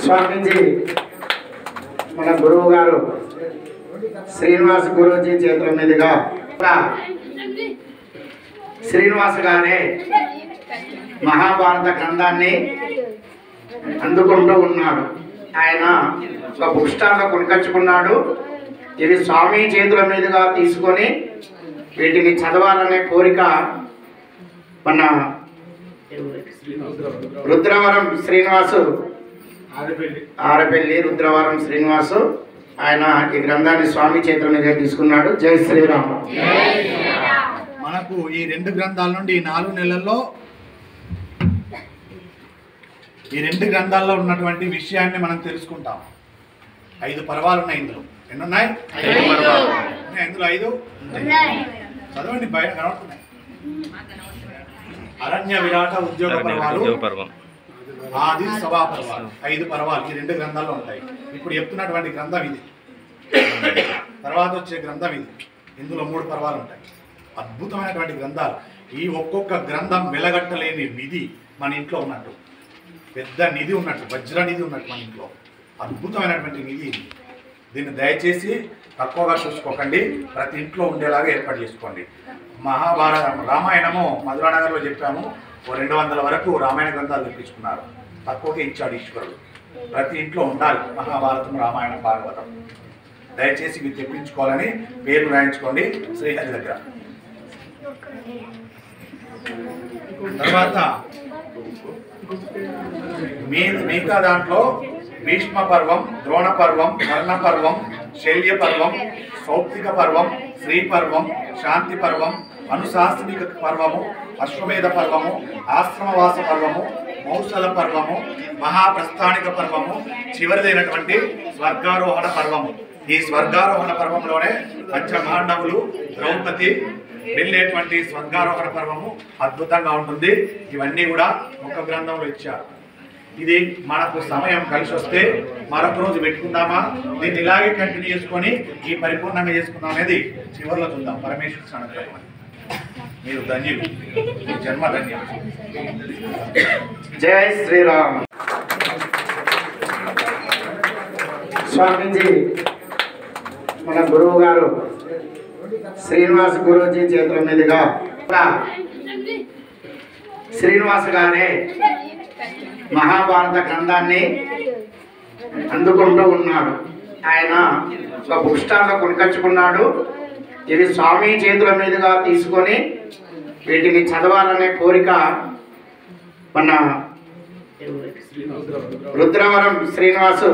స్వామీజీ మన గురువు గారు శ్రీనివాస గురూజీ చేతుల మీదుగా శ్రీనివాస గారే మహాభారత గ్రంథాన్ని అందుకుంటూ ఉన్నాడు. ఆయన ఒక బుక్ స్టాల్లో కొనుకొచ్చుకున్నాడు. ఇది స్వామి చేతుల మీదుగా తీసుకొని వీటిని చదవాలనే కోరిక మన రుద్రవరం శ్రీనివాసు ఆరపల్లి రుద్రవరం శ్రీనివాసు ఆయన ఈ గ్రంథాన్ని స్వామి చేతుల మీద తీసుకున్నాడు. జై శ్రీరామ్. మనకు ఈ రెండు గ్రంథాల నుండి 4 నెలల్లో ఈ రెండు గ్రంథాల్లో ఉన్నటువంటి విషయాన్ని మనం తెలుసుకుంటాం. 5 పర్వాలు ఉన్నాయి ఇందులో. ఎన్ని ఉన్నాయి? 5 పర్వాలు. ఇందులో 5 చదవండి, బయట కనబడుతున్నాయి. అరణ్య విరాట ఉద్యోగ పర్వాలు, ఆది సభా పర్వాలు, 5 పర్వాలు ఈ రెండు గ్రంథాల్లో ఉంటాయి. ఇప్పుడు చెప్తున్నటువంటి గ్రంథం ఇది, తర్వాత వచ్చే గ్రంథం ఇది. ఇందులో 3 పర్వాలు ఉంటాయి. అద్భుతమైనటువంటి గ్రంథాలు. ఈ ఒక్కొక్క గ్రంథం వెలగట్టలేని నిధి మన ఇంట్లో ఉన్నట్టు, పెద్ద నిధి ఉన్నట్టు, వజ్ర నిధి ఉన్నట్టు మన ఇంట్లో. అద్భుతమైనటువంటి నిధి ఇది. దీన్ని దయచేసి తక్కువగా చూసుకోకండి, ప్రతి ఇంట్లో ఉండేలాగా ఏర్పాటు చేసుకోండి. మహాభారతం రామాయణము మధురానగర్లో చెప్పాము, 200 వరకు రామాయణ గ్రంథాలు తెప్పించుకున్నారు. తక్కువగా ఇచ్చాడు ఈశ్వరుడు. ప్రతి ఇంట్లో ఉండాలి మహాభారతం, రామాయణం, భాగవతం. దయచేసి ఇవి తెప్పించుకోవాలని పేరు రాయించుకోండి శ్రీహరి దగ్గర. తర్వాత మిగతా దాంట్లో భీష్మ పర్వం, ద్రోణ పర్వం, కర్ణ పర్వం, శల్య పర్వం, సౌప్తిక పర్వం, శ్రీ పర్వం, శాంతి పర్వం, అనుశాసనిక పర్వము, అశ్వమేధ పర్వము, ఆశ్రమవాస పర్వము, మౌసల పర్వము, మహాప్రస్థానిక పర్వము, చివరిదైనటువంటి స్వర్గారోహణ పర్వము. ఈ స్వర్గారోహణ పర్వంలోనే పంచపాండవులు, ద్రౌపది వెళ్ళేటువంటి స్వర్గారోహణ పర్వము అద్భుతంగా ఉంటుంది. ఇవన్నీ కూడా ఒక గ్రంథంలో ఇచ్చారు. ఇది మనకు సమయం కలిసి వస్తే మరొక రోజు పెట్టుకుందామా, దీన్ని ఇలాగే కంటిన్యూ చేసుకొని ఈ పరిపూర్ణంగా చేసుకుందాం అనేది చివరిలో చూద్దాం. పరమేశ్వర అనుగ్రహం. మీరు ధన్యులు, మీ జన్మ ధన్యం. జై శ్రీరామ్. స్వామీజీ మన గురువు గారు శ్రీనివాస గురూజీ చేతుల మీదుగా శ్రీనివాస గారే మహాభారత గ్రంథాన్ని అందుకుంటూ ఉన్నాడు. ఆయన ఒక బుక్ స్టాల్లో కొనుకొచ్చుకున్నాడు. ఇది స్వామి చేతుల మీదుగా తీసుకొని వీటిని చదవాలనే కోరిక మన రుద్రవరం శ్రీనివాసు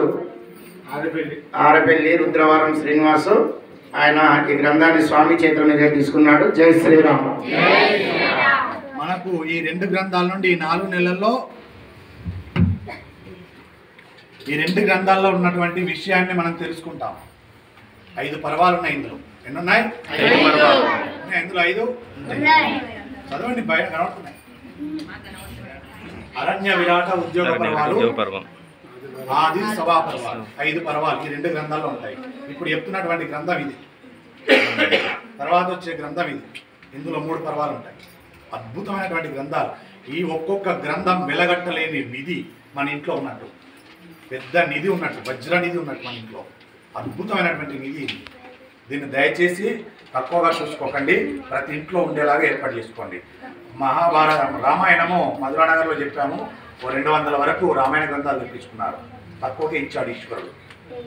ఆరపల్లి రుద్రవరం శ్రీనివాసు ఆయన ఈ గ్రంథాన్ని స్వామి చేతుల మీద తీసుకున్నాడు. జై శ్రీరామ్. మనకు ఈ రెండు గ్రంథాల నుండి 4 నెలల్లో ఈ రెండు గ్రంథాల్లో ఉన్నటువంటి విషయాన్ని మనం తెలుసుకుంటాం. 5 పర్వాలు ఉన్నాయి ఇందులో. ఎన్ని ఉన్నాయి? 5 పర్వాలు. ఇందులో 5 చదవండి, బయట కనబడుతున్నాయి. అరణ్య విరాట ఉద్యోగ పర్వాలు, ఆది సభా పర్వాలు, 5 పర్వాలు ఈ రెండు గ్రంథాల్లో ఉంటాయి. ఇప్పుడు చెప్తున్నటువంటి గ్రంథం ఇది, తర్వాత వచ్చే గ్రంథం ఇది. ఇందులో 3 పర్వాలు ఉంటాయి. అద్భుతమైనటువంటి గ్రంథాలు. ఈ ఒక్కొక్క గ్రంథం వెలగట్టలేని నిధి మన ఇంట్లో ఉన్నట్టు, పెద్ద నిధి ఉన్నట్టు, వజ్ర నిధి ఉన్నట్టు మన ఇంట్లో. అద్భుతమైనటువంటి నిధి ఇది. దీన్ని దయచేసి తక్కువగా చూసుకోకండి, ప్రతి ఇంట్లో ఉండేలాగా ఏర్పాటు చేసుకోండి. మహాభారతం రామాయణము మధురానగర్లో చెప్పాము, 200 వరకు రామాయణ గ్రంథాలు తెప్పించుకున్నారు. తక్కువగా ఇచ్చాడు ఈశ్వరుడు.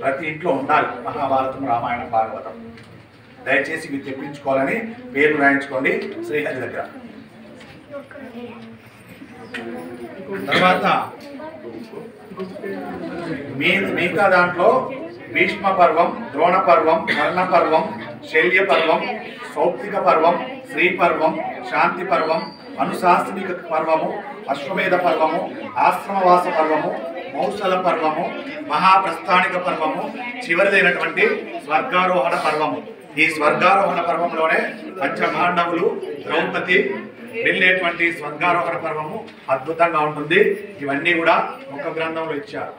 ప్రతి ఇంట్లో ఉండాలి మహాభారతం, రామాయణం, భాగవతం. దయచేసి ఇవి తెప్పించుకోవాలని పేరు రాయించుకోండి శ్రీహరి దగ్గర. తర్వాత మిగతా దాంట్లో భీష్మ పర్వం, ద్రోణ పర్వం, కర్ణ పర్వం, శల్య పర్వం, సౌప్తిక పర్వం, శ్రీ పర్వం, శాంతి పర్వం, అనుశాసనిక పర్వము, అశ్వమేధ పర్వము, ఆశ్రమవాస పర్వము, మౌసల పర్వము, మహాప్రస్థానిక పర్వము, చివరిదైనటువంటి స్వర్గారోహణ పర్వము. ఈ స్వర్గారోహణ పర్వంలోనే పంచపాండవులు, ద్రౌపది వెళ్ళేటువంటి స్వర్గారోహణ పర్వము అద్భుతంగా ఉంటుంది. ఇవన్నీ కూడా ఒక గ్రంథంలో ఇచ్చారు.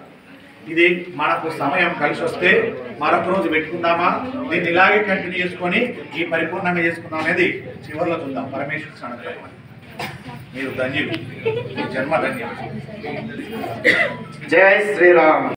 ఇది మనకు సమయం కలిసి వస్తే మరొక రోజు పెట్టుకుందామా, దీన్ని ఇలాగే కంటిన్యూ చేసుకొని ఈ పరిపూర్ణంగా చేసుకుందాం అనేది చివరిలో చూద్దాం. పరమేశ్వర అనుగ్రహం. మీరు ధన్యులు, మీ జన్మ ధన్యం. జై శ్రీరామ్.